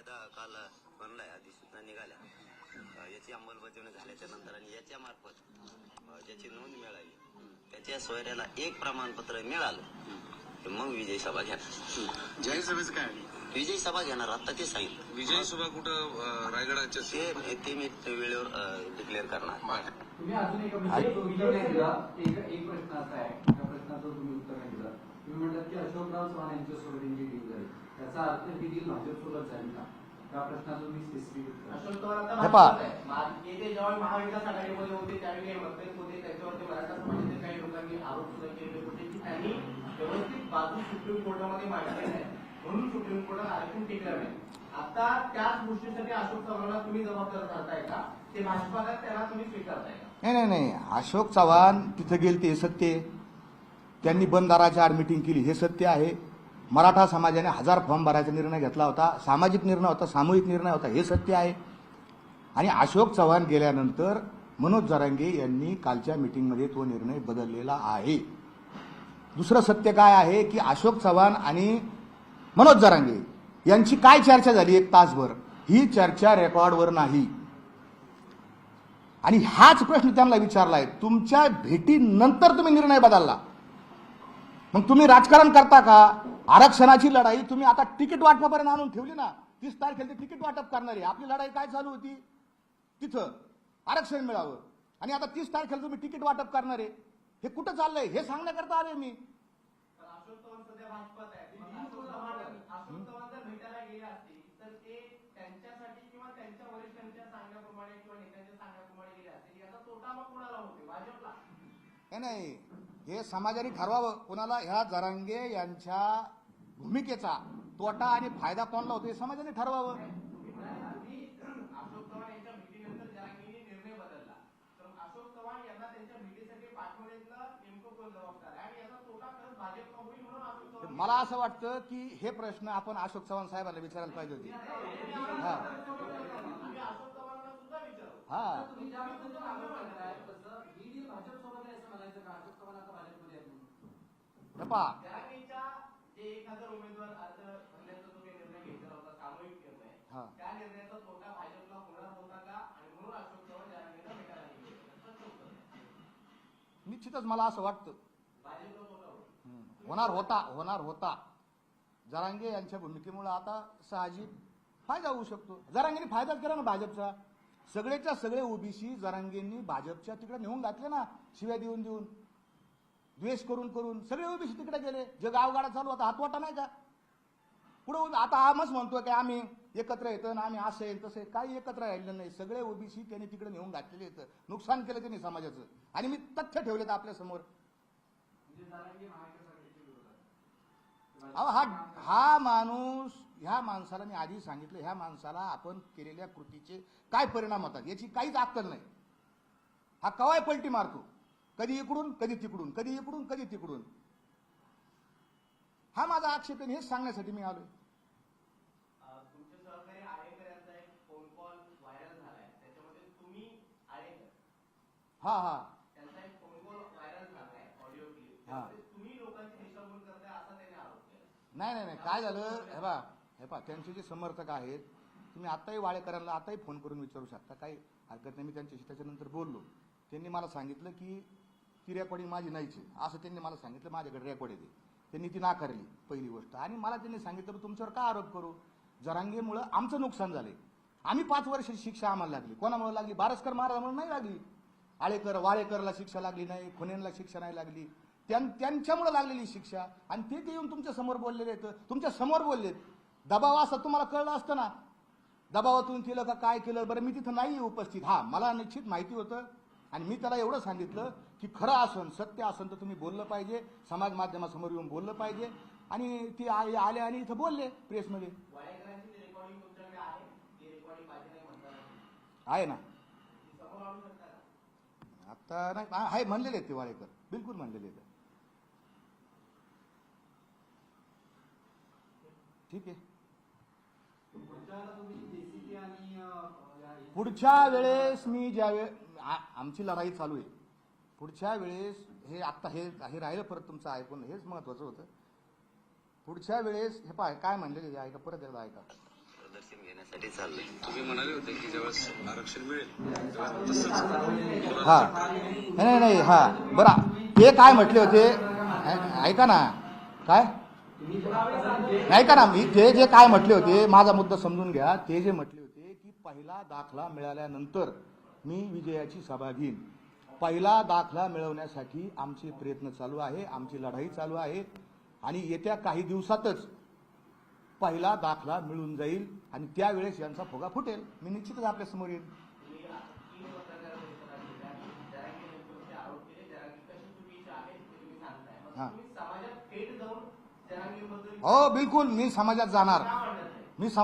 कायदा काल बनलाय, अधिसूचना निघाल्या, याची अंमलबजावणी झाल्याच्या नंतर आणि याच्या मार्फत ज्याची नोंद मिळाली त्याच्या सोयऱ्याला एक प्रमाणपत्र मिळालं तर मग विजयी सभा घेणार. जाहीर सभेचं काय? विजयी सभा घेणार, आता ते सांगितलं. विजयी सभा कुठं? रायगडाच्या ते मी वेळेवर डिक्लेअर करणार. तुम्ही अजून एक एक प्रश्न असा आहे, त्या प्रश्नाचं तुम्ही उत्तर नाही दिलं. तुम्ही म्हणतात की अशोकराव चव्हाण यांच्यासोबत यांची डील झाली, त्याचा अर्थ ही डील भाजपसोबत झाली का? त्या प्रश्नाचं तुम्ही स्पेसिफिक अशोक चव्हाण जेव्हा महाविकास आघाडीमध्ये होते त्यावेळी मतभेद होते, त्याच्यावरती मराठा समाजातील काही लोकांनी आरोप सुद्धा केले होते की त्यांनी व्यवस्थित बाजू सुप्रीम कोर्टामध्ये मांडली नाही, म्हणून सुप्रीम कोर्टात आरक्षण टिकलं नाही. आता त्याच गोष्टीसाठी अशोक चव्हाणला तुम्ही जबाबदार धरताय का? ते भाजपाला त्याला तुम्ही स्वीकारताय का? नाही. अशोक चव्हाण तिथे गेले ते सत्य आहे. त्यांनी बंद दाराच्या आड मीटिंग केली हे सत्य आहे. मराठा समाजाने 1000 फॉर्म भरायचा निर्णय घेतला होता, सामाजिक निर्णय होता, सामूहिक निर्णय होता, हे सत्य आहे. आणि अशोक चव्हाण गेल्यानंतर मनोज जरांगे यांनी कालच्या मीटिंगमध्ये तो निर्णय बदललेला आहे. दुसरं सत्य काय आहे की अशोक चव्हाण आणि मनोज जरांगे यांची काय चर्चा झाली 1 तासभर, ही चर्चा रेकॉर्डवर नाही. आणि हाच प्रश्न त्यांना विचारलाय, तुमच्या भेटीनंतर तुम्ही निर्णय बदलला, मग तुम्ही राजकारण करता का? आरक्षणाची लढाई तुम्ही आता तिकीट वाटपापर्यंत आणून ठेवली ना. 30 तारखेला तिकीट वाटप करणारी आपली लढाई काय चालू होती? तिथं आरक्षण मिळावं. आणि आता 30 तारखेला तुम्ही तिकीट वाटप करणारे, हे कुठं चाललंय हे सांगण्याकरता आले मी. अशोक चव्हाण सध्या भाजपात आहे. अशोक चव्हाण जर भेटायला गेले असतील तर ते त्यांच्यासाठी किंवा त्यांच्या वरिष्ठांच्या सांगण्याप्रमाणे किंवा नेत्यांच्या सांगण्याप्रमाणे गेले असतील, याचा तोटा मग कोणाला होतो? भाजपला? नाही, हे समाजाने ठरवावं कोणाला. ह्या जरांगे यांच्या भूमिकेचा तोटा आणि फायदा कोणाला होतो हे समाजाने ठरवावं. अशोक चव्हाण यांच्या भेटीनंतर जरांगेंनी निर्णय बदलला, तर अशोक चव्हाण यांना त्यांच्या भेटीसाठी पाठवण्याचं नेमकं कोण जबाबदार आहे? आणि याचा तोटा खरंच भाजपला होईल म्हणून अशोक चव्हाण. मला असं वाटतं की हे प्रश्न आपण अशोक चव्हाण साहेबांना विचारायला पाहिजे होते. हा आम्ही अशोक चव्हाणांना सुद्धा विचारू. हा तुम्ही ज्या पद्धतीने आंदोलन करताय तसं ही डील भाजपसोबत आहे असं म्हणायचं का? अशोक चव्हाण आता भाजपमध्ये आहे. पहा, जरांगेंच्या जे 1000 उमेदवार अर्ज भरण्याचा जो काही निर्णय घेतला होता, सामूहिक निर्णय, हा. त्या निर्णयाचा तोटा भाजपला होणार होता का? आणि म्हणून अशोक चव्हाण जरांगेंना भेटायला गेले होते. निश्चितच मला असं वाटतं भाजपला तोटा होईल. होणार होता. जरांगे यांच्या भूमिकेमुळे आता साहजिक फायदा होऊ शकतो. जरांगेंनी फायदाच केला ना भाजपचा. सगळेच्या सगळे ओबीसी जरांगेंनी भाजपच्या तिकडे नेऊन घातले ना, शिव्या देऊन देऊन, द्वेष करून करून सगळे ओबीसी तिकडे गेले. जे गावगाडा चालू होता हातवाटा नाही का पुढे? आता आमच म्हणतोय की आम्ही एकत्र येतो ना, आम्ही असं येईल तसं, काही एकत्र राहिलं नाही. सगळे ओबीसी त्यांनी तिकडे नेऊन घातलेले येतं, नुकसान केलं त्यांनी समाजाचं. आणि मी तथ्य ठेवलेत आपल्या समोर. हा माणूस, ह्या माणसाला मी आधी सांगितलं, ह्या माणसाला आपण केलेल्या कृतीचे काय परिणाम होतात याची काहीच अक्कल नाही. हा कवाय पलटी मारतो, कधी इकडून कधी तिकडून, कधी इकडून कधी तिकडून. हा माझा आक्षेप आहे, हेच सांगण्यासाठी मी आलोय. तुमचे सहकारी आळेकर यांचा एक फोन कॉल व्हायरल झालाय, त्याच्यामध्ये तुम्ही आळेकर, हा त्यांचा एक फोन कॉल व्हायरल झालाय, ऑडिओ क्लिप, हा. तुम्ही लोकांची दिशाभूल करताय असा त्याने आरोप केला. नाही, काय झालं हे पहा, त्यांचे जे समर्थक आहेत, तुम्ही आताही वाळेकरांना आताही फोन करून विचारू शकता, काही हरकत नाही. मी त्यांच्याशी त्याच्यानंतर बोललो. त्यांनी मला सांगितलं की ती रेकॉर्डिंग माझी नाहीच आहे, असं त्यांनी मला सांगितलं. माझ्याकडे रेकॉर्ड आहे. त्यांनी ती नाकारली पहिली गोष्ट. आणि मला त्यांनी सांगितलं की तुमच्यावर का आरोप करू? जरांगेमुळं आमचं नुकसान झालंय. आम्ही 5 वर्षाची शिक्षा आम्हाला लागली. कोणामुळे लागली? बारस्कर महाराजांमुळे नाही लागली. वाळेकरला शिक्षा लागली नाही, खुनेंना शिक्षा नाही लागली, त्यांच्यामुळे लागलेली शिक्षा. आणि ते येऊन तुमच्या समोर बोललेले आहेत, तुमच्या समोर बोललेत. दबाव असं तुम्हाला कळलं असतं ना, दबावातून केलं का काय केलं? बरं, मी तिथं नाही उपस्थित. हा, मला निश्चित माहिती होतं. आणि मी त्याला एवढं सांगितलं की खरं असन, सत्य असन तर तुम्ही बोललं पाहिजे, समाज माध्यमासमोर येऊन बोललं पाहिजे. आणि ते आले आणि इथं बोलले प्रेसमध्ये. वाळेकरांची रेकॉर्डिंग तुमच्याकडे आहे? ती रेकॉर्डिंग पाहिजे नाही म्हणतात आहे ना, समोर आणू शकता का? आता नाही आहे म्हणलेले आहेत ते वाळेकर, बिलकुल म्हणलेले आहेत. ठीक आहे. पुढच्या वेळेस मी आमची लढाई चालू आहे. पुढच्या वेळेस हे आत्ता हे राहिलं परत तुमचं ऐकून, हेच महत्वाचं होतं. पुढच्या वेळेस हे काय म्हणलेले ऐका, परत एकदा ऐका. मार्गदर्शन घेण्यासाठी चाललोय. तुम्ही म्हणाले होते की ज्यावेळेस आरक्षण मिळेल तेव्हा तसंच हा नाही हा बरं ते काय म्हटले होते ऐका ना काय ऐका ना मी ते जे काय म्हटले होते माझा मुद्दा समजून घ्या. ते जे म्हटले होते की पहिला दाखला मिळाल्यानंतर मी विजयाची सभा घेईन. पहिला दाखला मिळवण्यासाठी आमचे प्रयत्न चालू आहे, आमची लढाई चालू आहे आणि येत्या काही दिवसातच पहिला दाखला मिळून जाईल आणि त्यावेळेस यांचा फुगा फुटेल. मी निश्चितच आपल्या समोर येईल. हो बिलकुल मी समाजात जाणार. मी समाज